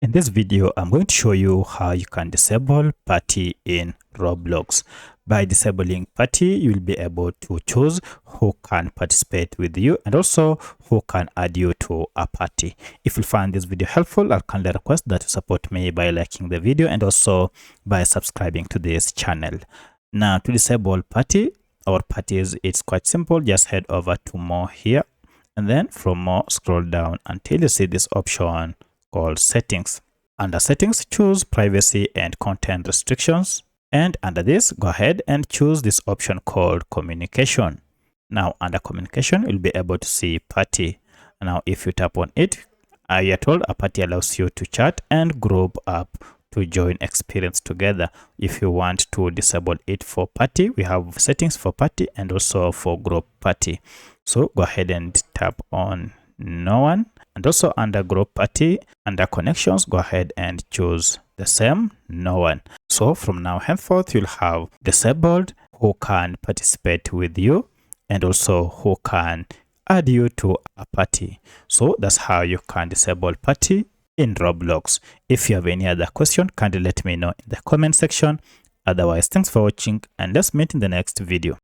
In this video, I'm going to show you how you can disable party in Roblox. By disabling party, you'll be able to choose who can participate with you and also who can add you to a party. If you find this video helpful, I'll kindly request that you support me by liking the video and also by subscribing to this channel. Now, to disable party or parties, it's quite simple. Just head over to more here, and then from more, scroll down until you see this option called settings. Under settings, choose privacy and content restrictions, and under this, go ahead and choose this option called communication. Now under communication, you'll be able to see party. Now if you tap on it, you are told a party allows you to chat and group up to join experience together. If you want to disable it for party, we have settings for party and also for group party. So go ahead and tap on no one, and also under group party, under connections, go ahead and choose the same, no one. So from now henceforth, you'll have disabled who can participate with you and also who can add you to a party. So that's how you can disable party in Roblox. If you have any other question, kindly let me know in the comment section. Otherwise, thanks for watching and let's meet in the next video.